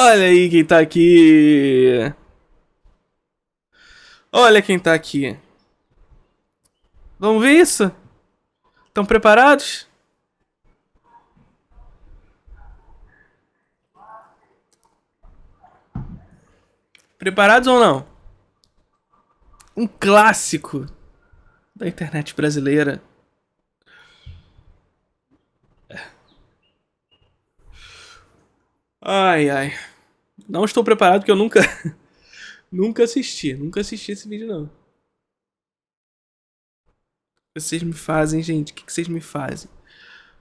Olha aí quem tá aqui. Olha quem tá aqui. Vamos ver isso? Estão preparados? Preparados ou não? Um clássico da internet brasileira. Ai, ai. Não estou preparado porque eu nunca nunca assisti. Nunca assisti esse vídeo, não. O que vocês me fazem, gente? O que vocês me fazem?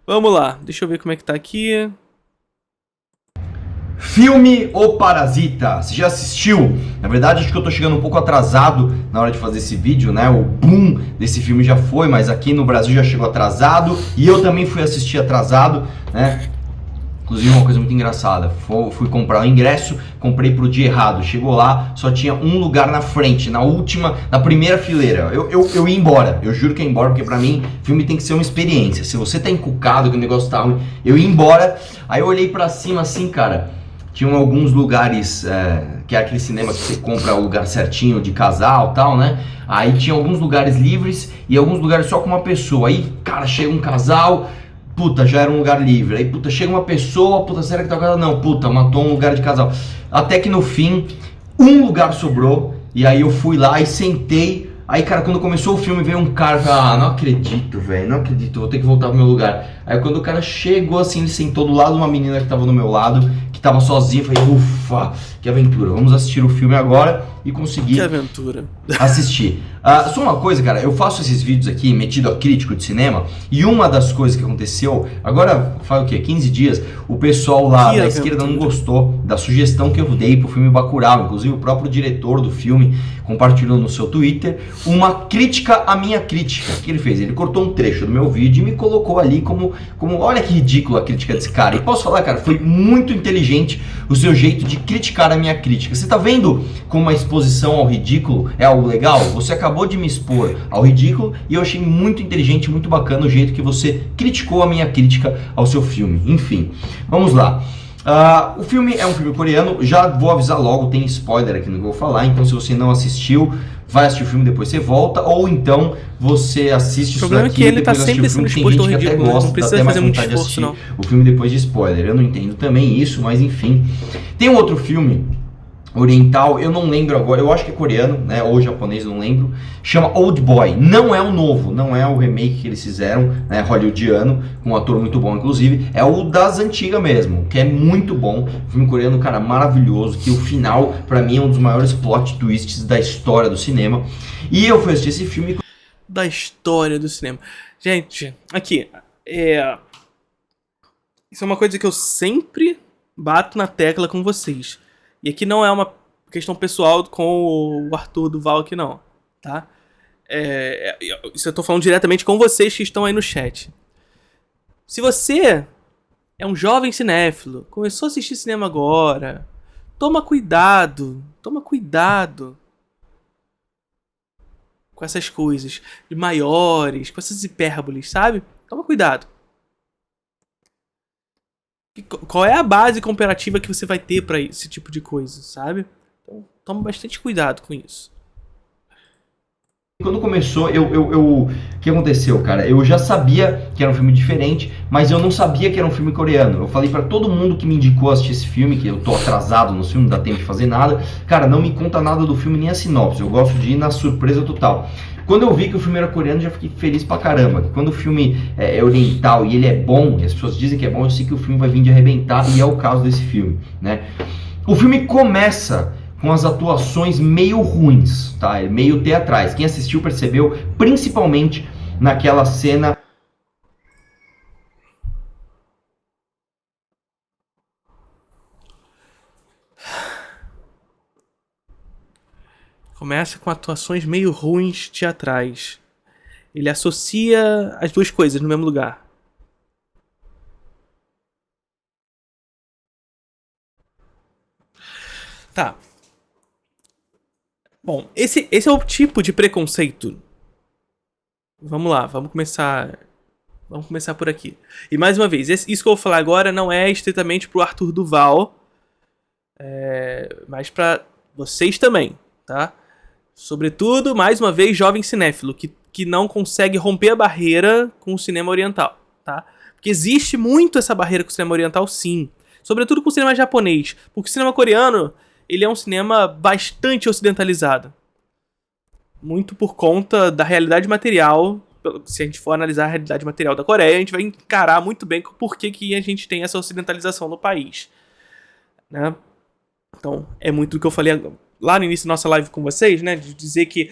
Vamos lá. Deixa eu ver como é que tá aqui. Filme O Parasita, você já assistiu? Na verdade, acho que eu tô chegando um pouco atrasado na hora de fazer esse vídeo, né? O boom desse filme já foi, mas aqui no Brasil já chegou atrasado e eu também fui assistir atrasado, né? Inclusive uma coisa muito engraçada, fui comprar o ingresso, comprei pro dia errado, chegou lá, só tinha um lugar na frente, na primeira fileira. Eu ia embora, eu juro que eu ia embora, porque pra mim, filme tem que ser uma experiência. Se você tá encucado, que o negócio tá ruim, eu ia embora. Aí eu olhei pra cima assim, cara, tinham alguns lugares, que é aquele cinema que você compra o lugar certinho de casal e tal, né? Aí tinha alguns lugares livres e alguns lugares só com uma pessoa. Aí, cara, chega um casal... Puta, já era um lugar livre. Aí, puta, chega uma pessoa, puta, será que tá o casal? Não, puta, matou um lugar de casal. Até que no fim, um lugar sobrou. E aí eu fui lá e sentei. Aí, cara, quando começou o filme, veio um cara e falou: ah, não acredito, velho, não acredito, vou ter que voltar pro meu lugar. Aí quando o cara chegou assim, ele sentou do lado de uma menina que tava do meu lado, que tava sozinha. Eu falei: ufa, que aventura. Vamos assistir o filme agora e conseguir... Que aventura. Assistir. Só uma coisa, cara, eu faço esses vídeos aqui metido a crítico de cinema e uma das coisas que aconteceu, agora faz o quê? 15 dias, o pessoal lá da esquerda não gostou da sugestão que eu dei pro filme Bacurau. Inclusive o próprio diretor do filme compartilhou no seu Twitter uma crítica à minha crítica. O que ele fez? Ele cortou um trecho do meu vídeo e me colocou ali como olha que ridículo a crítica desse cara. E posso falar, cara, foi muito inteligente o seu jeito de criticar a minha crítica. Você tá vendo como uma exposição ao ridículo é algo legal? Você acabou de me expor ao ridículo e eu achei muito inteligente, muito bacana o jeito que você criticou a minha crítica ao seu filme. Enfim, vamos lá. O filme é um filme coreano, já vou avisar logo, tem spoiler aqui no que eu vou falar, então se você não assistiu, vai assistir o filme, depois você volta, ou então você assiste isso daqui. O problema é que ele tá sempre sendo exposto ao ridículo, não precisa fazer muito esforço, não. O filme depois de spoiler, eu não entendo também isso, mas enfim. Tem um outro filme oriental, eu não lembro agora, eu acho que é coreano, né, ou japonês, eu não lembro, chama Old Boy. Não é o novo, não é o remake que eles fizeram, né, hollywoodiano, com um ator muito bom inclusive, é o das antigas mesmo, que é muito bom, filme coreano, cara, maravilhoso, que o final, pra mim, é um dos maiores plot twists da história do cinema, e eu fui assistir esse filme... Da história do cinema. Gente, aqui, isso é uma coisa que eu sempre bato na tecla com vocês. E aqui não é uma questão pessoal com o Arthur Duval aqui não, tá? Isso eu tô falando diretamente com vocês que estão aí no chat. Se você é um jovem cinéfilo, começou a assistir cinema agora, toma cuidado com essas coisas maiores, com essas hipérboles, sabe? Toma cuidado. Qual é a base comparativa que você vai ter pra esse tipo de coisa, sabe? Então, toma bastante cuidado com isso. Quando começou, o que aconteceu, cara? Eu já sabia que era um filme diferente, mas eu não sabia que era um filme coreano. Eu falei pra todo mundo que me indicou assistir esse filme, que eu tô atrasado no filme, não dá tempo de fazer nada. Cara, não me conta nada do filme, nem a sinopse. Eu gosto de ir na surpresa total. Quando eu vi que o filme era coreano, já fiquei feliz pra caramba. Quando o filme é oriental e ele é bom, e as pessoas dizem que é bom, eu sei que o filme vai vir de arrebentar, e é o caso desse filme, né? O filme começa com as atuações meio ruins, tá? Meio teatrais. Quem assistiu percebeu, principalmente naquela cena... Começa com atuações meio ruins teatrais. Ele associa as duas coisas no mesmo lugar. Tá. Bom, esse é o tipo de preconceito. Vamos lá, vamos começar por aqui. E mais uma vez, isso que eu vou falar agora não é estritamente pro Arthur Duval. Mas pra vocês também, tá? Sobretudo, mais uma vez, jovem cinéfilo, que não consegue romper a barreira com o cinema oriental, tá? Porque existe muito essa barreira com o cinema oriental, sim. Sobretudo com o cinema japonês. Porque o cinema coreano, ele é um cinema bastante ocidentalizado. Muito por conta da realidade material. Se a gente for analisar a realidade material da Coreia, a gente vai encarar muito bem por que a gente tem essa ocidentalização no país, né? Então, é muito do que eu falei lá no início da nossa live com vocês, né? De dizer que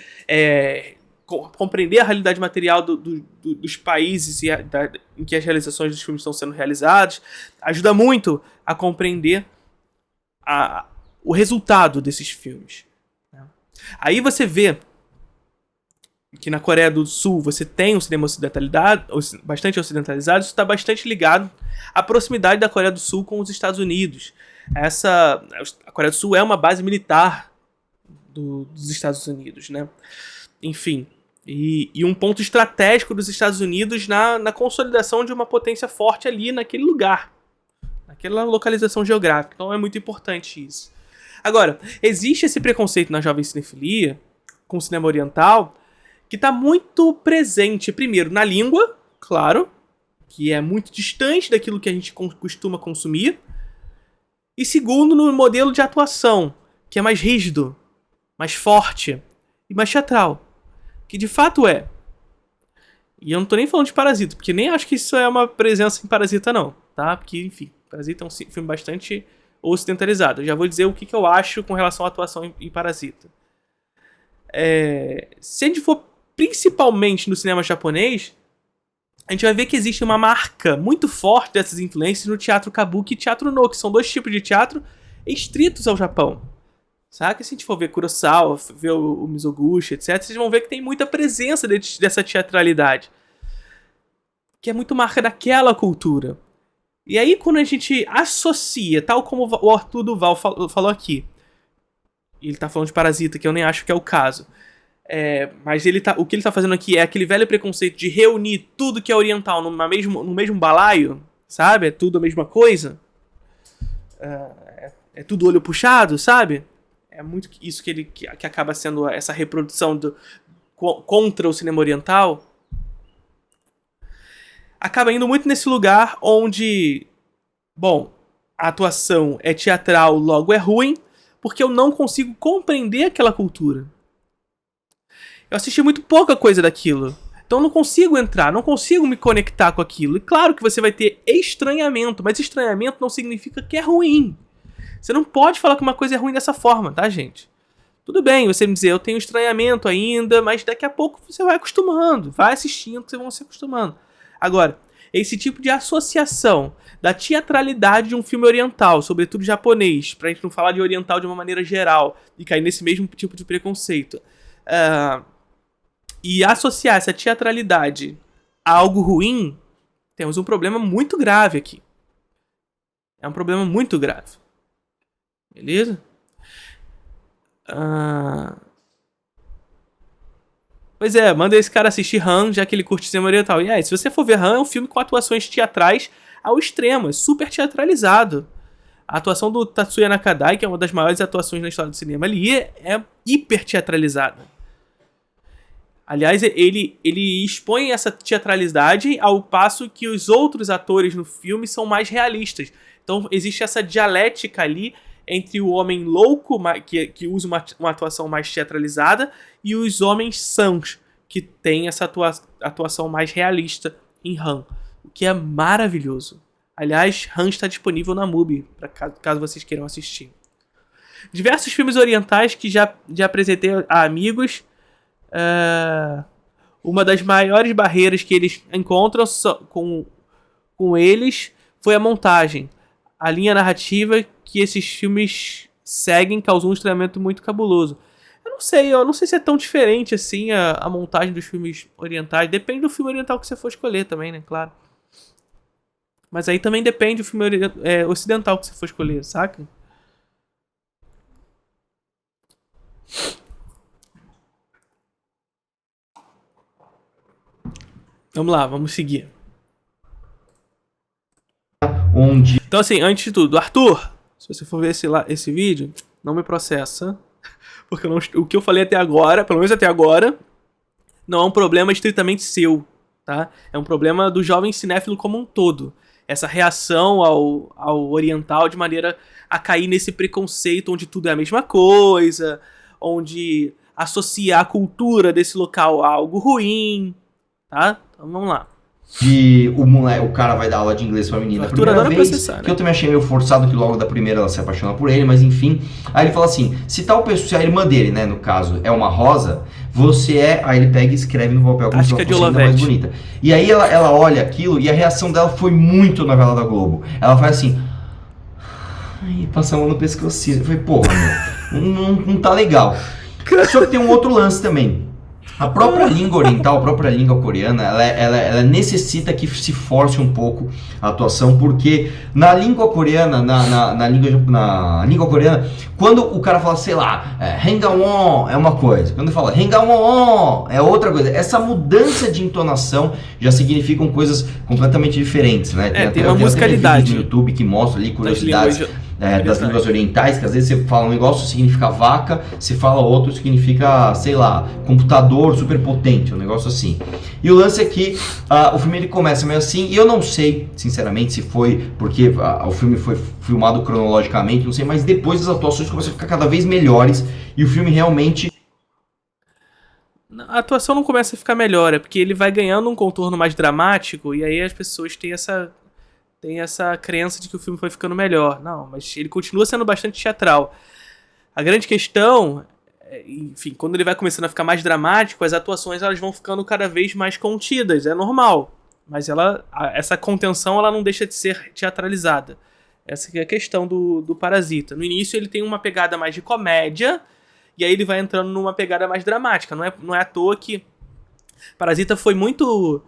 compreender a realidade material dos países em que as realizações dos filmes estão sendo realizadas ajuda muito a compreender o resultado desses filmes, né? Aí você vê que na Coreia do Sul você tem um cinema bastante ocidentalizado. Isso está bastante ligado à proximidade da Coreia do Sul com os Estados Unidos. A Coreia do Sul é uma base militar dos Estados Unidos, né? Enfim, e um ponto estratégico dos Estados Unidos na consolidação de uma potência forte ali naquele lugar, naquela localização geográfica. Então é muito importante isso. Agora, existe esse preconceito na jovem cinefilia com o cinema oriental que está muito presente, primeiro, na língua, claro, que é muito distante daquilo que a gente costuma consumir, e segundo, no modelo de atuação, que é mais rígido, mais forte e mais teatral, que de fato é. E eu não tô nem falando de Parasita, porque nem acho que isso é uma presença em Parasita não, tá? Porque, enfim, Parasita é um filme bastante ocidentalizado. Eu já vou dizer o que eu acho com relação à atuação em Parasita. Se a gente for principalmente no cinema japonês, a gente vai ver que existe uma marca muito forte dessas influências no teatro kabuki e teatro no, que são dois tipos de teatro estritos ao Japão. Sabe? Se a gente for ver Kurosawa, ver o Mizoguchi, etc., vocês vão ver que tem muita presença dessa teatralidade, que é muito marca daquela cultura. E aí, quando a gente associa, tal como o Arthur Duval falou aqui, ele tá falando de Parasita, que eu nem acho que é o caso, mas o que ele tá fazendo aqui é aquele velho preconceito de reunir tudo que é oriental no mesmo balaio, sabe? É tudo a mesma coisa. É tudo olho puxado, sabe? É muito isso que acaba sendo essa reprodução contra o cinema oriental. Acaba indo muito nesse lugar onde, bom, a atuação é teatral, logo é ruim, porque eu não consigo compreender aquela cultura. Eu assisti muito pouca coisa daquilo. Então eu não consigo entrar, não consigo me conectar com aquilo. E claro que você vai ter estranhamento, mas estranhamento não significa que é ruim. Você não pode falar que uma coisa é ruim dessa forma, tá, gente? Tudo bem, você me dizer, eu tenho estranhamento ainda, mas daqui a pouco você vai acostumando, vai assistindo, que vocês vão se acostumando. Agora, esse tipo de associação da teatralidade de um filme oriental, sobretudo japonês, pra gente não falar de oriental de uma maneira geral e cair nesse mesmo tipo de preconceito, e associar essa teatralidade a algo ruim, temos um problema muito grave aqui. É um problema muito grave. Beleza? Pois é, manda esse cara assistir Han, já que ele curte cinema oriental. E se você for ver Han, é um filme com atuações teatrais ao extremo, é super teatralizado. A atuação do Tatsuya Nakadai, que é uma das maiores atuações na história do cinema ali, é hiper teatralizada. Aliás, ele expõe essa teatralidade ao passo que os outros atores no filme são mais realistas. Então existe essa dialética ali entre o homem louco, que usa uma atuação mais teatralizada, e os homens sãos, que tem essa atuação mais realista em Han. O que é maravilhoso. Aliás, Han está disponível na MUBI, caso vocês queiram assistir. Diversos filmes orientais que já apresentei a amigos. Uma das maiores barreiras que eles encontram com eles foi a montagem. A linha narrativa que esses filmes seguem causou um estranhamento muito cabuloso. Eu não sei se é tão diferente assim a montagem dos filmes orientais. Depende do filme oriental que você for escolher também, né? Claro. Mas aí também depende do filme ocidental que você for escolher, saca? Vamos lá, vamos seguir. Então assim, antes de tudo, Arthur, Se você for ver esse vídeo, não me processa. Porque o que eu falei até agora, pelo menos até agora, não é um problema estritamente seu, tá? É um problema do jovem cinéfilo como um todo. Essa reação ao oriental de maneira a cair nesse preconceito onde tudo é a mesma coisa, onde associa a cultura desse local a algo ruim, tá? Então vamos lá. Que o cara vai dar aula de inglês pra menina a primeira vez, que eu também achei meio forçado, que logo da primeira ela se apaixona por ele, mas enfim. Aí ele fala assim, se tal pessoa, se a irmã dele, né, no caso, é uma rosa, você é... Aí ele pega e escreve no papel como se ela fosse ainda mais bonita. E aí ela olha aquilo e a reação dela foi muito novela da Globo. Ela faz assim... Ai, passa a mão no pescocinho. Eu falei, porra, meu, não tá legal. Só que tem um outro lance também. A própria língua oriental, a própria língua coreana, ela necessita que se force um pouco a atuação, porque na língua coreana, na língua coreana, quando o cara fala, sei lá, Hengawon é uma coisa, quando ele fala Hengawon é outra coisa. Essa mudança de entonação já significam coisas completamente diferentes, né? Tem uma musicalidade no YouTube que mostra ali curiosidades das línguas orientais, que às vezes você fala um negócio significa vaca, você fala outro significa, sei lá, computador super potente, um negócio assim. E o lance é que o filme ele começa meio assim, e eu não sei, sinceramente, se foi porque o filme foi filmado cronologicamente, não sei, mas depois as atuações começam a ficar cada vez melhores, e o filme realmente... A atuação não começa a ficar melhor, é porque ele vai ganhando um contorno mais dramático, e aí as pessoas têm essa crença de que o filme foi ficando melhor. Não, mas ele continua sendo bastante teatral. A grande questão, enfim, quando ele vai começando a ficar mais dramático, as atuações elas vão ficando cada vez mais contidas, é normal. Mas essa contenção ela não deixa de ser teatralizada. Essa que é a questão do Parasita. No início ele tem uma pegada mais de comédia, e aí ele vai entrando numa pegada mais dramática. Não é à toa que Parasita foi muito...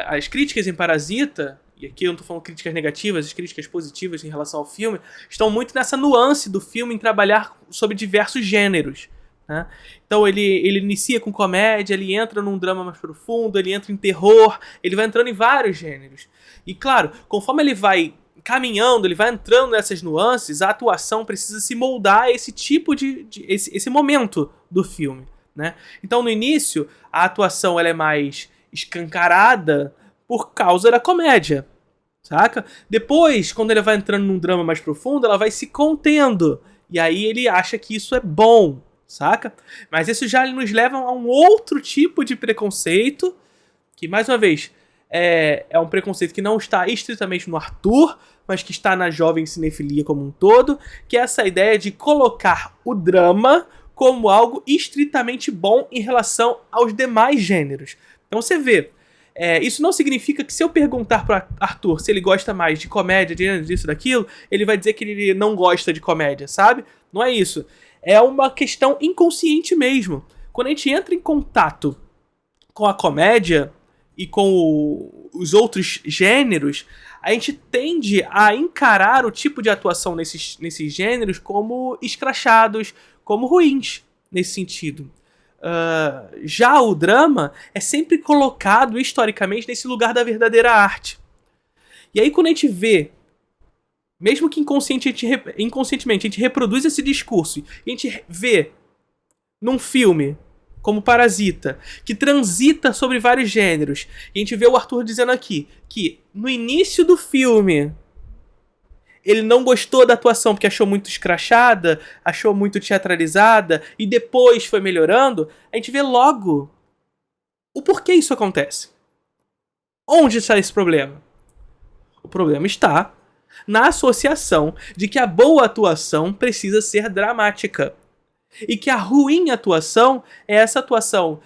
as críticas em Parasita... E aqui eu não tô falando críticas negativas, as críticas positivas em relação ao filme, estão muito nessa nuance do filme em trabalhar sobre diversos gêneros, né? Então ele inicia com comédia, ele entra num drama mais profundo, ele entra em terror, ele vai entrando em vários gêneros. E claro, conforme ele vai caminhando, ele vai entrando nessas nuances, a atuação precisa se moldar a esse tipo esse momento do filme, né? Então no início, a atuação ela é mais escancarada, por causa da comédia, saca? Depois, quando ele vai entrando num drama mais profundo, ela vai se contendo. E aí ele acha que isso é bom, saca? Mas isso já nos leva a um outro tipo de preconceito, que, mais uma vez, é um preconceito que não está estritamente no Arthur, mas que está na jovem cinefilia como um todo, que é essa ideia de colocar o drama como algo estritamente bom em relação aos demais gêneros. Então você vê... isso não significa que se eu perguntar pro Arthur se ele gosta mais de comédia, disso, daquilo, ele vai dizer que ele não gosta de comédia, sabe? Não é isso. É uma questão inconsciente mesmo. Quando a gente entra em contato com a comédia e com os outros gêneros, a gente tende a encarar o tipo de atuação nesses gêneros como escrachados, como ruins, nesse sentido. Já o drama é sempre colocado historicamente nesse lugar da verdadeira arte. E aí quando a gente vê, mesmo que inconscientemente a gente reproduz esse discurso, e a gente vê num filme como Parasita, que transita sobre vários gêneros, e a gente vê o Arthur dizendo aqui que no início do filme ele não gostou da atuação porque achou muito escrachada, achou muito teatralizada, e depois foi melhorando, a gente vê logo o porquê isso acontece. Onde está esse problema? O problema está na associação de que a boa atuação precisa ser dramática. E que a ruim atuação é essa atuação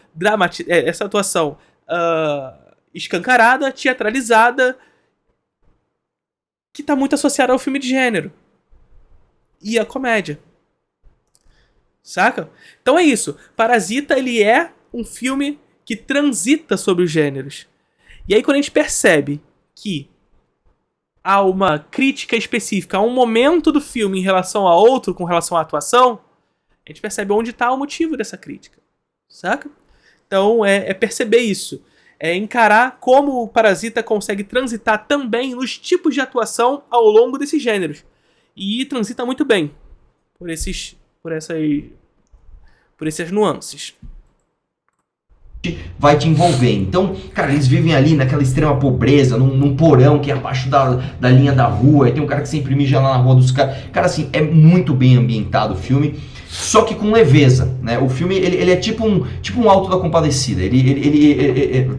escancarada, teatralizada, que está muito associada ao filme de gênero e à comédia. Saca? Então é isso. Parasita, ele é um filme que transita sobre os gêneros. E aí quando a gente percebe que há uma crítica específica a um momento do filme em relação a outro, com relação à atuação, a gente percebe onde está o motivo dessa crítica. Saca? Então é perceber isso. É encarar como o Parasita consegue transitar também nos tipos de atuação ao longo desses gêneros. E transita muito bem por essas nuances. Vai te envolver. Então, cara, eles vivem ali naquela extrema pobreza, num porão que é abaixo da linha da rua, e tem um cara que sempre mija lá na rua dos caras. Cara, assim, é muito bem ambientado o filme, só que com leveza, né? O filme, ele é tipo um Alto da Compadecida. Ele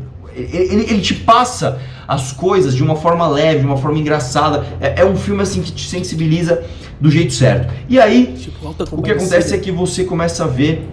te passa as coisas de uma forma leve, de uma forma engraçada. É um filme, assim, que te sensibiliza do jeito certo. E aí, Tipo, o que acontece é que você começa a ver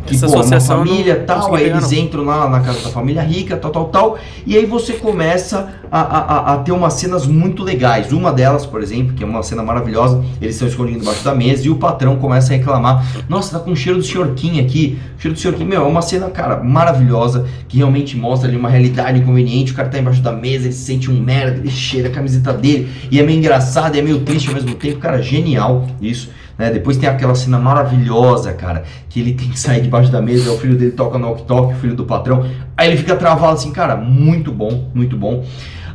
que, essa pô, uma associação família não tal, consegui aí pegar, eles não. entram lá na casa da família rica, tal, e aí você começa a ter umas cenas muito legais. Uma delas, por exemplo, que é uma cena maravilhosa, eles estão escondidos embaixo da mesa e o patrão começa a reclamar: nossa, tá com cheiro do Sr. Kim aqui, cheiro do Sr. Kim. Meu, é uma cena, cara, maravilhosa, que realmente mostra ali uma realidade inconveniente. O cara tá embaixo da mesa, ele se sente um merda, ele cheira a camiseta dele, e é meio engraçado, é meio triste ao mesmo tempo. Cara, genial isso. Depois tem aquela cena maravilhosa, cara, que ele tem que sair debaixo da mesa, o filho dele toca no walkie-talkie, o filho do patrão, aí ele fica travado assim, cara, muito bom, muito bom.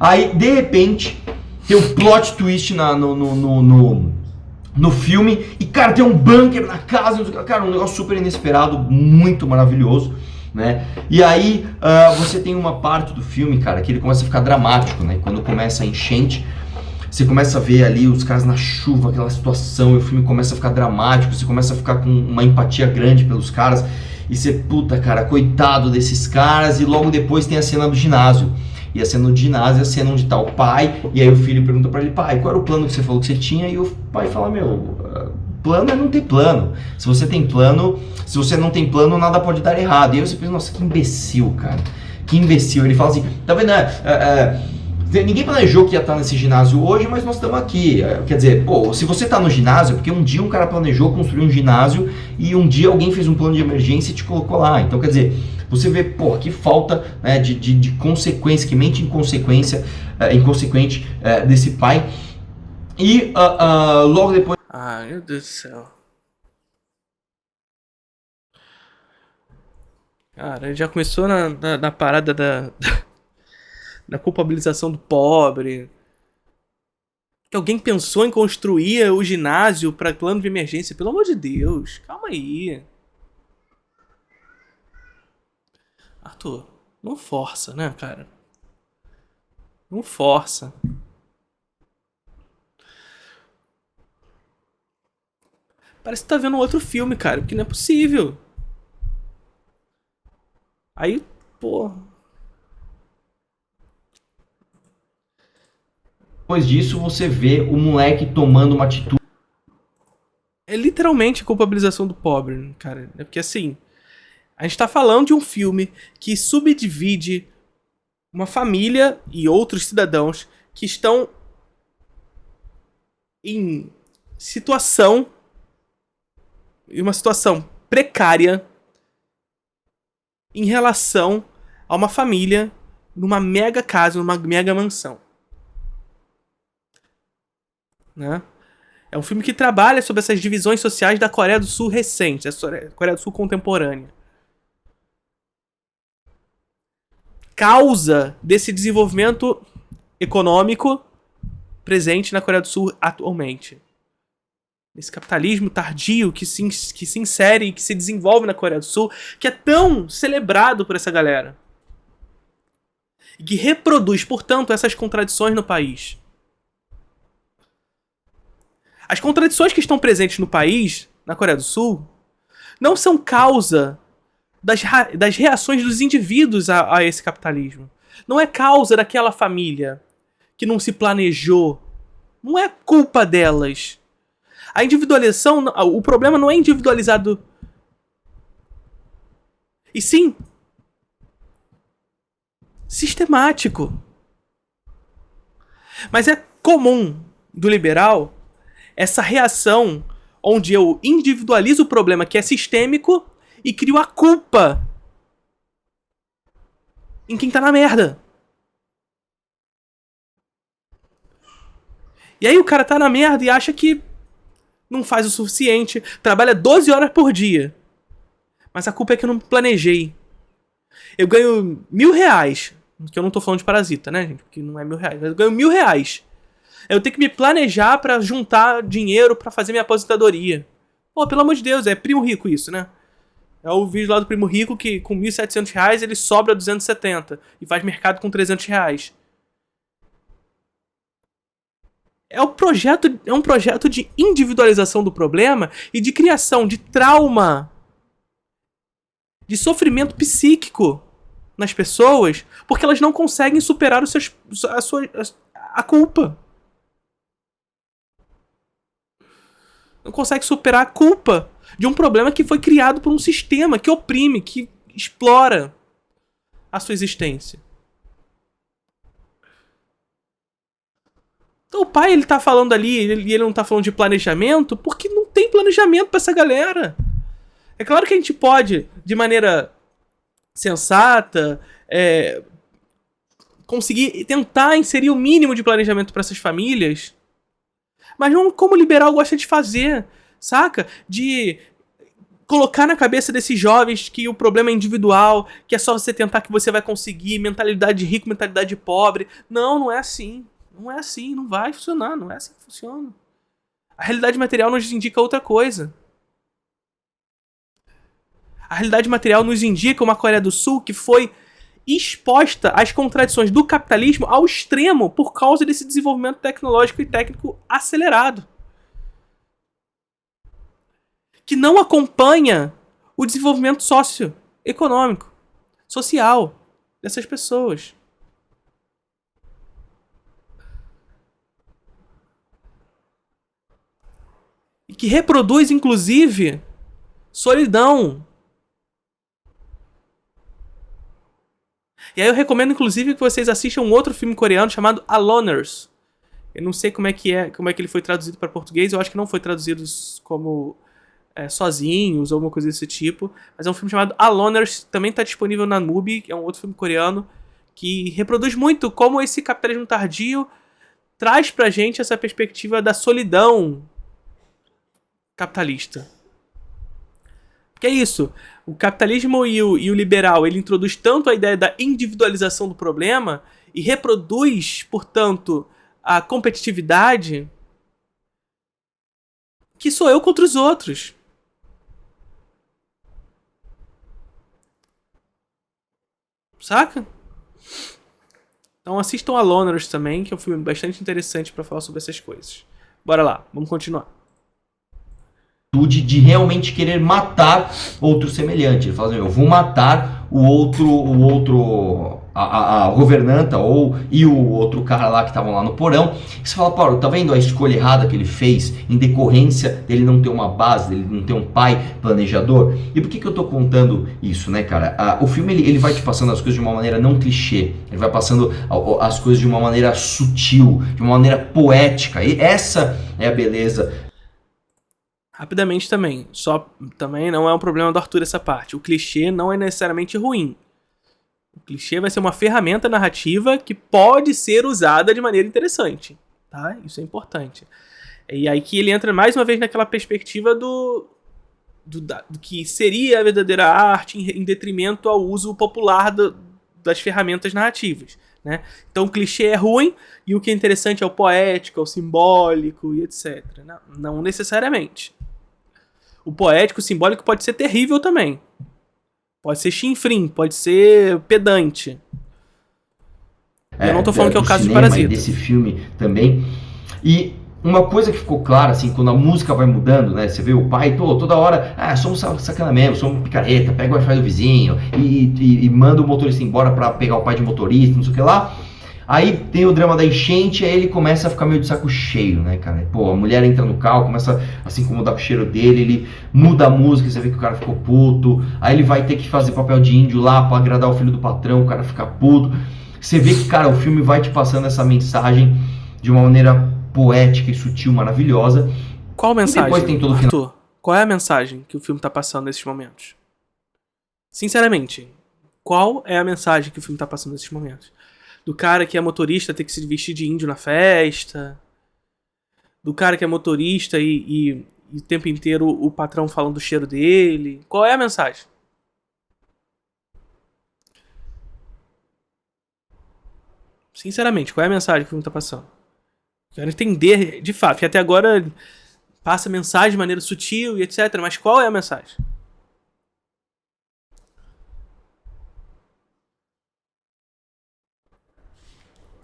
Aí, de repente, tem um plot twist no filme, e, cara, tem um bunker na casa, cara, um negócio super inesperado, muito maravilhoso, né? E aí, você tem uma parte do filme, cara, que ele começa a ficar dramático, né? Quando começa a enchente, você começa a ver ali os caras na chuva, aquela situação, e o filme começa a ficar dramático, você começa a ficar com uma empatia grande pelos caras, e você, puta, cara, coitado desses caras, e logo depois tem a cena do ginásio. E a cena do ginásio é a cena onde tá o pai, e aí o filho pergunta pra ele: pai, qual era o plano que você falou que você tinha? E o pai fala: meu, plano é não ter plano. Se você não tem plano, nada pode dar errado. E aí você pensa: nossa, que imbecil, cara. Que imbecil. Ele fala assim: tá vendo, ninguém planejou que ia estar nesse ginásio hoje, mas nós estamos aqui. Quer dizer, pô, se você está no ginásio, é porque um dia um cara planejou construir um ginásio e um dia alguém fez um plano de emergência e te colocou lá. Então, quer dizer, você vê, pô, que falta, né, de consequência, que mente inconsequente desse pai. E logo depois... Ai, meu Deus do céu. Cara, já começou na parada da culpabilização do pobre. Que alguém pensou em construir o ginásio para plano de emergência. Pelo amor de Deus, calma aí. Arthur, não força, né, cara? Não força. Parece que tá vendo outro filme, cara, porque não é possível. Aí, pô... Depois disso, você vê o moleque tomando uma atitude. É literalmente culpabilização do pobre, cara. É porque assim, a gente tá falando de um filme que subdivide uma família e outros cidadãos que estão em uma situação precária em relação a uma família numa mega casa, numa mega mansão. Né? É um filme que trabalha sobre essas divisões sociais da Coreia do Sul recente, a Coreia do Sul contemporânea. Causa desse desenvolvimento econômico presente na Coreia do Sul atualmente. Esse capitalismo tardio que se insere e que se desenvolve na Coreia do Sul, que é tão celebrado por essa galera. E que reproduz, portanto, essas contradições no país. As contradições que estão presentes no país, na Coreia do Sul, não são causa das reações dos indivíduos a esse capitalismo. Não é causa daquela família que não se planejou. Não é culpa delas. A individualização, o problema não é individualizado. E sim, sistemático. Mas é comum do liberal essa reação onde eu individualizo o problema que é sistêmico e crio a culpa em quem tá na merda. E aí o cara tá na merda e acha que não faz o suficiente, trabalha 12 horas por dia. Mas a culpa é que eu não planejei. Eu ganho R$1.000, que eu não tô falando de Parasita, né, gente? Porque não é R$1.000. Mas eu ganho R$1.000. Eu tenho que me planejar pra juntar dinheiro pra fazer minha aposentadoria. Pô, pelo amor de Deus, é primo rico isso, né? É o vídeo lá do primo rico que com R$ 1.700 ele sobra 270 e faz mercado com R$ 300. É um projeto de individualização do problema e de criação de trauma, de sofrimento psíquico nas pessoas, porque elas não conseguem superar a culpa. Não consegue superar a culpa de um problema que foi criado por um sistema que oprime, que explora a sua existência. Então o pai, ele tá falando ali, e ele não tá falando de planejamento, porque não tem planejamento pra essa galera. É claro que a gente pode, de maneira sensata, conseguir tentar inserir o mínimo de planejamento pra essas famílias, mas não como o liberal gosta de fazer, saca? De colocar na cabeça desses jovens que o problema é individual, que é só você tentar que você vai conseguir, mentalidade de rico, mentalidade de pobre. Não, não é assim. Não é assim, não vai funcionar, não é assim que funciona. A realidade material nos indica outra coisa. A realidade material nos indica uma Coreia do Sul que foi exposta às contradições do capitalismo ao extremo por causa desse desenvolvimento tecnológico e técnico acelerado. Que não acompanha o desenvolvimento socioeconômico, social dessas pessoas. E que reproduz, inclusive, solidão. E aí eu recomendo, inclusive, que vocês assistam um outro filme coreano chamado Aloners. Eu não sei como é que ele foi traduzido para português. Eu acho que não foi traduzido como Sozinhos ou alguma coisa desse tipo. Mas é um filme chamado Aloners, também está disponível na MUBI, que é um outro filme coreano, que reproduz muito como esse capitalismo tardio traz pra gente essa perspectiva da solidão capitalista. Porque é isso, o capitalismo e o liberal, ele introduz tanto a ideia da individualização do problema e reproduz, portanto, a competitividade, que sou eu contra os outros. Saca? Então assistam a Loners também, que é um filme bastante interessante pra falar sobre essas coisas. Bora lá, vamos continuar. De realmente querer matar outro semelhante. Ele fala assim, eu vou matar o outro, a governanta e o outro cara lá que estavam lá no porão. E você fala, Paulo, tá vendo a escolha errada que ele fez em decorrência dele não ter uma base, dele não ter um pai planejador? E por que eu tô contando isso, né, cara? O filme ele vai te passando as coisas de uma maneira não clichê, ele vai passando as coisas de uma maneira sutil, de uma maneira poética, e essa é a beleza. Rapidamente também, também não é um problema do Arthur essa parte. O clichê não é necessariamente ruim. O clichê vai ser uma ferramenta narrativa que pode ser usada de maneira interessante, tá? Isso é importante. E aí que ele entra mais uma vez naquela perspectiva do que seria a verdadeira arte em detrimento ao uso popular das ferramentas narrativas, né? Então o clichê é ruim e o que é interessante é o poético, é o simbólico e etc. Não necessariamente. O poético, o simbólico pode ser terrível também. Pode ser chinfrim, pode ser pedante. Eu não tô falando que é o caso de Parasita. Desse filme também. E uma coisa que ficou clara, assim, quando a música vai mudando, né? Você vê o pai toda hora, somos sacana mesmo, somos picareta, pega o Wi-Fi do vizinho e manda o motorista embora pra pegar o pai de motorista, não sei o que lá. Aí tem o drama da enchente, aí ele começa a ficar meio de saco cheio, né, cara? Pô, a mulher entra no carro, começa a se incomodar com o cheiro dele, ele muda a música, você vê que o cara ficou puto, aí ele vai ter que fazer papel de índio lá pra agradar o filho do patrão, o cara fica puto. Você vê que, cara, o filme vai te passando essa mensagem de uma maneira poética e sutil, maravilhosa. Qual a mensagem, e depois tem todo o Arthur? Qual é a mensagem que o filme tá passando nesses momentos? Sinceramente, qual é a mensagem que o filme tá passando nesses momentos? Do cara que é motorista ter que se vestir de índio na festa. Do cara que é motorista e o tempo inteiro o patrão falando do cheiro dele. Qual é a mensagem? Sinceramente, qual é a mensagem que o filme tá passando? Quero entender de fato, que até agora passa mensagem de maneira sutil e etc. Mas qual é a mensagem?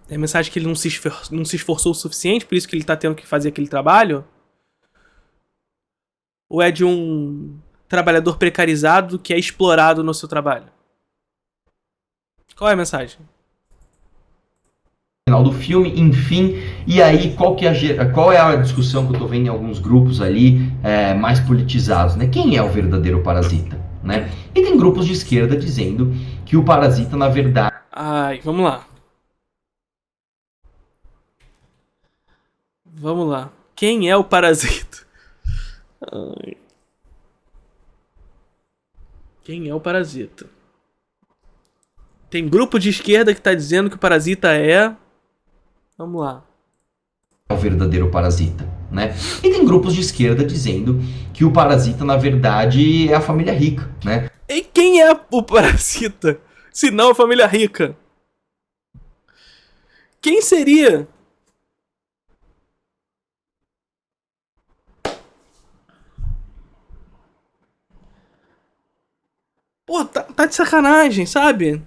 É a mensagem que ele não se esforçou o suficiente, por isso que ele tá tendo que fazer aquele trabalho? Ou é de um trabalhador precarizado que é explorado no seu trabalho? Qual é a mensagem? Final do filme, enfim, e aí qual é a discussão que eu tô vendo em alguns grupos ali mais politizados, né? Quem é o verdadeiro parasita, né? E tem grupos de esquerda dizendo que o parasita, na verdade... Ai, vamos lá. Vamos lá. Quem é o parasita? Ai. Quem é o parasita? Tem grupo de esquerda que tá dizendo que o parasita é... Vamos lá. É o verdadeiro parasita, né? E tem grupos de esquerda dizendo que o parasita, na verdade, é a família rica, né? E quem é o parasita? Se não a família rica? Quem seria? Pô, tá de sacanagem, sabe?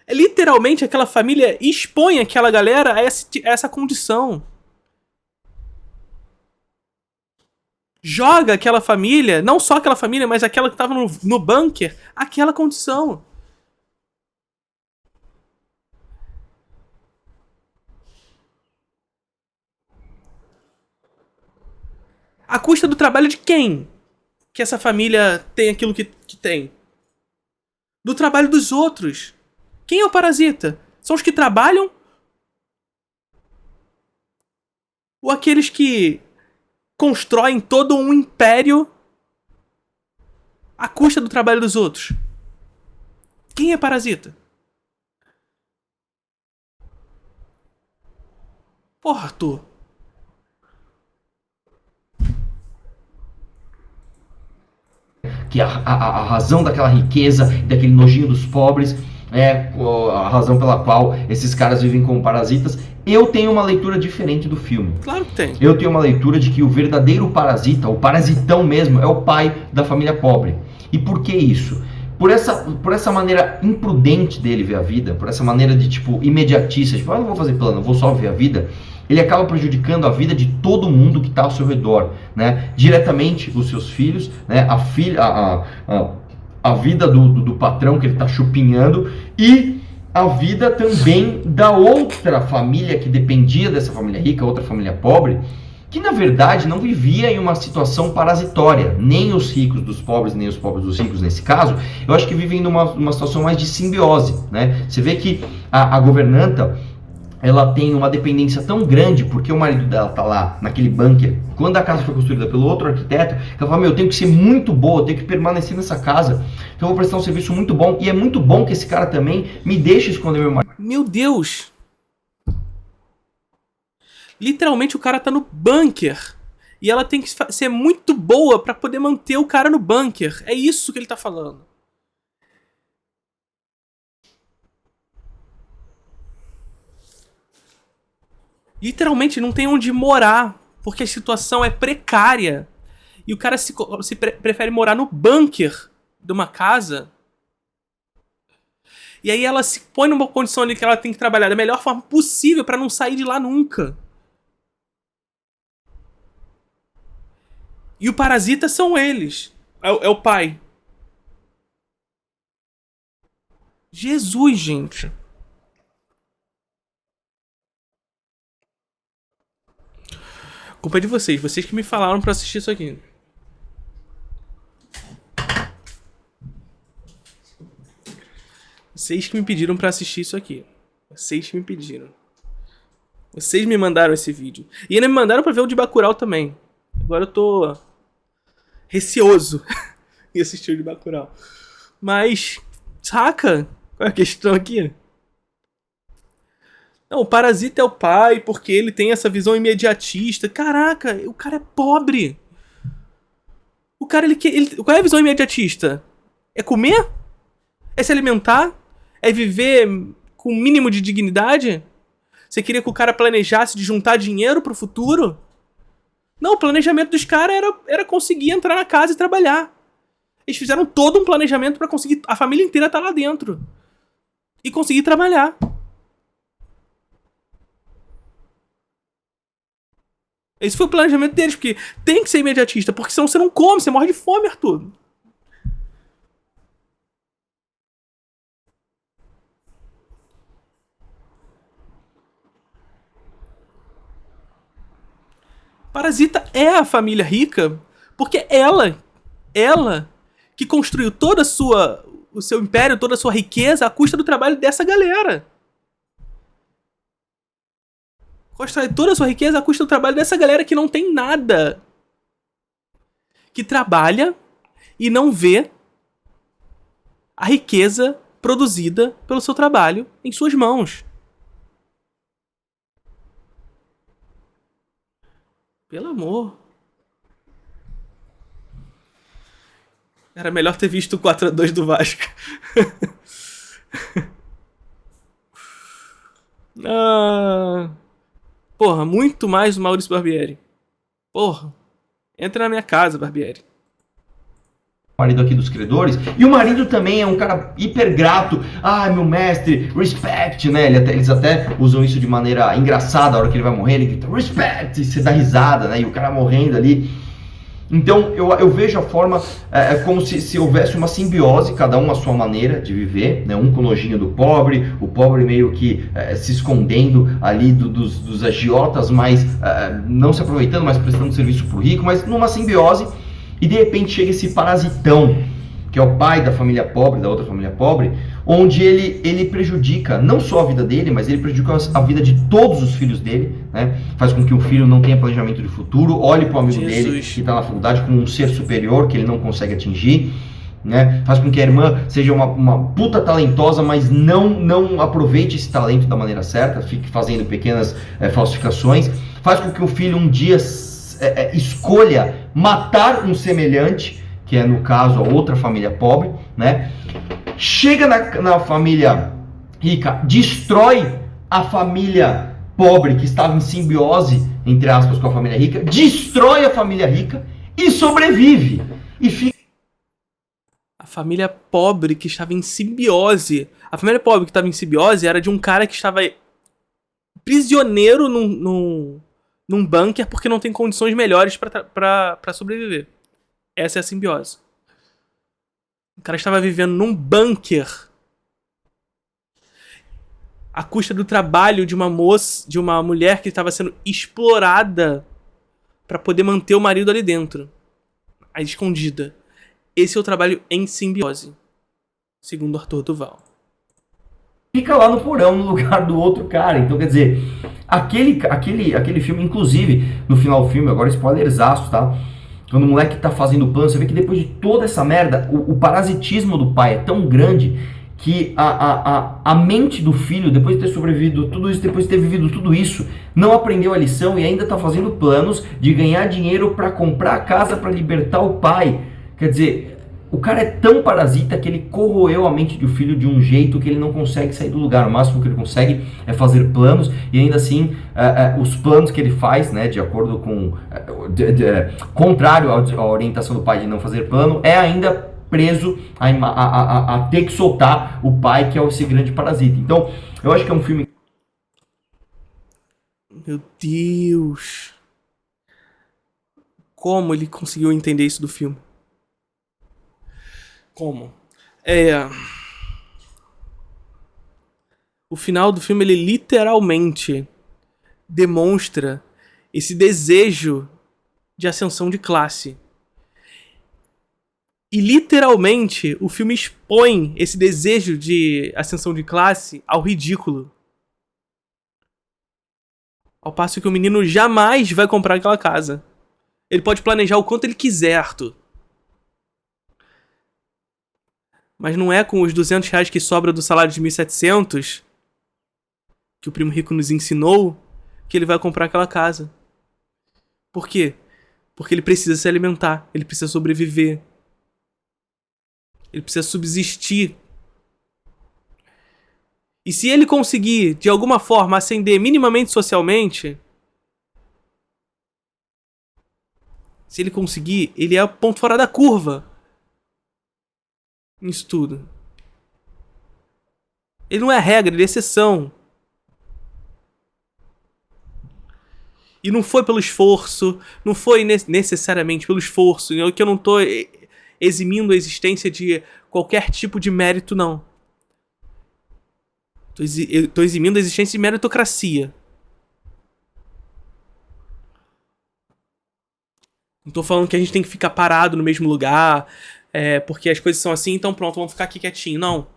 É literalmente aquela família expõe aquela galera a essa condição. Joga aquela família, não só aquela família, mas aquela que tava no bunker, aquela condição. A custa do trabalho de quem? Que essa família tem aquilo que tem? Do trabalho dos outros. Quem é o parasita? São os que trabalham? Ou aqueles que constroem todo um império à custa do trabalho dos outros? Quem é parasita? Porra, Arthur. Que a razão daquela riqueza, daquele nojinho dos pobres, é a razão pela qual esses caras vivem como parasitas. Eu tenho uma leitura diferente do filme. Claro que tem. Eu tenho uma leitura de que o verdadeiro parasita, o parasitão mesmo, é o pai da família pobre. E por que isso? Por essa maneira imprudente dele ver a vida, por essa maneira de, tipo, imediatista, tipo, eu não vou fazer plano, eu vou só ver a vida, ele acaba prejudicando a vida de todo mundo que está ao seu redor, né? Diretamente os seus filhos, né? A vida do patrão que ele está chupinhando e a vida também da outra família que dependia dessa família rica, outra família pobre, que na verdade não vivia em uma situação parasitória, nem os ricos dos pobres, nem os pobres dos ricos nesse caso. Eu acho que vivem numa situação mais de simbiose, né? Você vê que a governanta, ela tem uma dependência tão grande, porque o marido dela tá lá, naquele bunker, quando a casa foi construída pelo outro arquiteto, ela fala, eu tenho que ser muito boa, eu tenho que permanecer nessa casa, então eu vou prestar um serviço muito bom, e é muito bom que esse cara também me deixe esconder meu marido. Meu Deus! Literalmente o cara tá no bunker. E ela tem que ser muito boa pra poder manter o cara no bunker. É isso que ele tá falando. Literalmente não tem onde morar. Porque a situação é precária. E o cara prefere morar no bunker de uma casa. E aí ela se põe numa condição ali que ela tem que trabalhar da melhor forma possível pra não sair de lá nunca. E o parasita são eles. É o pai. Jesus, gente. Culpa é de vocês. Vocês que me falaram pra assistir isso aqui. Vocês que me pediram pra assistir isso aqui. Vocês que me pediram. Vocês me mandaram esse vídeo. E ainda me mandaram pra ver o de Bacurau também. Agora eu tô receoso em assistir o de Bacurau. Mas, saca? Qual é a questão aqui? Não, o parasita é o pai porque ele tem essa visão imediatista. Caraca, o cara é pobre. O cara, qual é a visão imediatista? É comer? É se alimentar? É viver com o mínimo de dignidade? Você queria que o cara planejasse de juntar dinheiro pro futuro? Não, o planejamento dos caras era conseguir entrar na casa e trabalhar. Eles fizeram todo um planejamento pra conseguir a família inteira estar lá dentro. E conseguir trabalhar. Esse foi o planejamento deles, porque tem que ser imediatista, porque senão você não come, você morre de fome, Arthur. Parasita é a família rica, porque ela que construiu o seu império, toda a sua riqueza à custa do trabalho dessa galera. Constrói toda a sua riqueza à custa do trabalho dessa galera que não tem nada. Que trabalha e não vê a riqueza produzida pelo seu trabalho em suas mãos. Pelo amor. Era melhor ter visto o 4-2 do Vasco. Porra, muito mais o Maurício Barbieri. Porra, entra na minha casa, Barbieri. Marido aqui dos credores, e o marido também é um cara hiper grato. Meu mestre, respect, né? Eles até usam isso de maneira engraçada. A hora que ele vai morrer, ele grita respect, e você dá risada, né? E o cara morrendo ali. Então eu vejo a forma como se houvesse uma simbiose, cada um à sua maneira de viver, né? Um com nojinho do pobre, o pobre meio que se escondendo ali dos agiotas, mas não se aproveitando, mas prestando serviço pro rico, mas numa simbiose. E de repente chega esse parasitão, que é o pai da família pobre, da outra família pobre, onde ele prejudica não só a vida dele, mas ele prejudica a vida de todos os filhos dele, né? Faz com que o filho não tenha planejamento de futuro, olhe para o amigo dele que está na faculdade como um ser superior que ele não consegue atingir, né? Faz com que a irmã seja uma puta talentosa, mas não aproveite esse talento da maneira certa, fique fazendo pequenas falsificações. Faz com que o filho um dia escolha matar um semelhante, que é no caso a outra família pobre, né? Chega na família rica, destrói a família pobre que estava em simbiose, entre aspas, com a família rica, destrói a família rica e sobrevive. E fica... A família pobre que estava em simbiose. A família pobre que estava em simbiose era de um cara que estava prisioneiro num bunker porque não tem condições melhores pra sobreviver. Essa é a simbiose. O cara estava vivendo num bunker à custa do trabalho de uma mulher que estava sendo explorada pra poder manter o marido ali dentro, a escondida. Esse é o trabalho em simbiose, segundo Arthur Duval. Fica lá no porão, no lugar do outro cara. Então, quer dizer, aquele filme, inclusive, no final do filme, agora spoilerzaço, tá? Quando o moleque tá fazendo plano, você vê que depois de toda essa merda, o parasitismo do pai é tão grande que a mente do filho, depois de ter sobrevivido tudo isso, depois de ter vivido tudo isso, não aprendeu a lição e ainda tá fazendo planos de ganhar dinheiro para comprar a casa para libertar o pai. Quer dizer, o cara é tão parasita que ele corroeu a mente do filho de um jeito que ele não consegue sair do lugar. O máximo que ele consegue é fazer planos, e ainda assim, os planos que ele faz, né, de acordo com... contrário à orientação do pai de não fazer plano, é ainda preso a ter que soltar o pai, que é esse grande parasita. Então, eu acho que é um filme... Meu Deus! Como ele conseguiu entender isso do filme? Como? O final do filme, ele literalmente demonstra esse desejo de ascensão de classe. E literalmente o filme expõe esse desejo de ascensão de classe ao ridículo. Ao passo que o menino jamais vai comprar aquela casa. Ele pode planejar o quanto ele quiser, Arthur. Mas não é com os R$200 que sobra do salário de 1.700, que o Primo Rico nos ensinou, que ele vai comprar aquela casa. Por quê? Porque ele precisa se alimentar, ele precisa sobreviver. Ele precisa subsistir. E se ele conseguir, de alguma forma, ascender minimamente socialmente, se ele conseguir, ele é o ponto fora da curva nisso tudo. Ele não é regra, ele é exceção. E não foi pelo esforço, não foi necessariamente pelo esforço, que eu não tô eximindo a existência de qualquer tipo de mérito, não. Eu tô eximindo a existência de meritocracia. Não tô falando que a gente tem que ficar parado no mesmo lugar, porque as coisas são assim, então pronto, vamos ficar aqui quietinho. Não.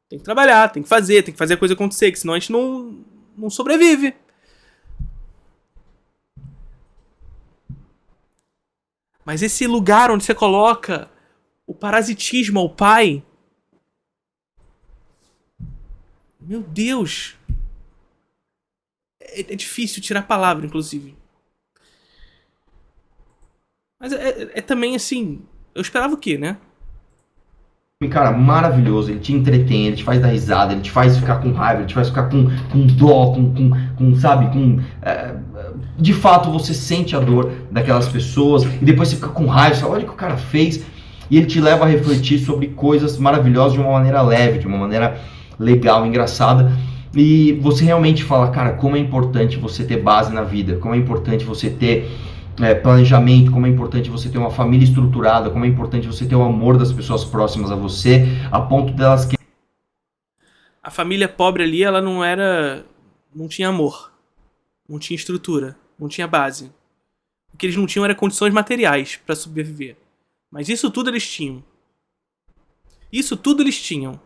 Tem que trabalhar, tem que fazer a coisa acontecer, que senão a gente não sobrevive. Mas esse lugar onde você coloca o parasitismo ao pai... Meu Deus! É difícil tirar a palavra, inclusive. Mas é também assim... Eu esperava o quê, né? Cara, maravilhoso, ele te entretém, ele te faz dar risada, ele te faz ficar com raiva, ele te faz ficar com dó, sabe, de fato você sente a dor daquelas pessoas e depois você fica com raiva, você olha o que o cara fez e ele te leva a refletir sobre coisas maravilhosas de uma maneira leve, de uma maneira legal, engraçada, e você realmente fala, cara, como é importante você ter base na vida, como é importante você ter planejamento, como é importante você ter uma família estruturada, como é importante você ter o amor das pessoas próximas a você, a ponto delas que... A família pobre ali, ela não tinha amor, não tinha estrutura, não tinha base. O que eles não tinham era condições materiais para sobreviver. Mas isso tudo eles tinham. Isso tudo eles tinham.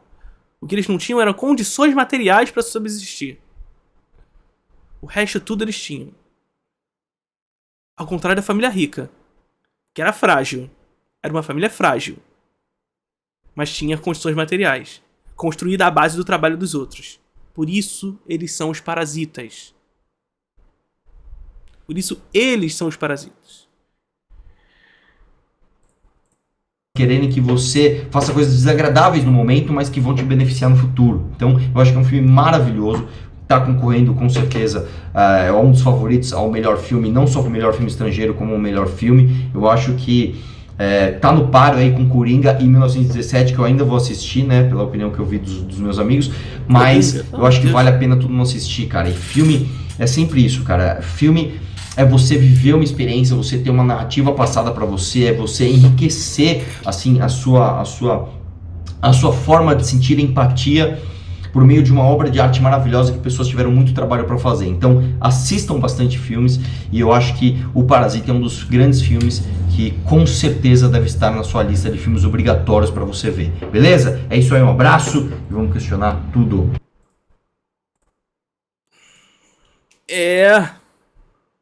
O que eles não tinham eram condições materiais para subsistir. O resto tudo eles tinham. Ao contrário da família rica, que era frágil. Era uma família frágil. Mas tinha condições materiais. Construída à base do trabalho dos outros. Por isso, eles são os parasitas. Por isso, eles são os parasitas. Querendo que você faça coisas desagradáveis no momento, mas que vão te beneficiar no futuro. Então, eu acho que é um filme maravilhoso. Está concorrendo com certeza é um dos favoritos ao melhor filme, não só o melhor filme estrangeiro, como o melhor filme. Eu acho que tá no páreo aí com Coringa e 1917, que eu ainda vou assistir, né, pela opinião que eu vi dos meus amigos, mas eu acho que vale a pena todo mundo assistir, cara. E filme é sempre isso, cara. Filme é você viver uma experiência, você ter uma narrativa passada para você, é você enriquecer assim a sua forma de sentir empatia por meio de uma obra de arte maravilhosa que pessoas tiveram muito trabalho para fazer. Então, assistam bastante filmes e eu acho que O Parasita é um dos grandes filmes que com certeza deve estar na sua lista de filmes obrigatórios para você ver. Beleza? É isso aí, um abraço e vamos questionar tudo.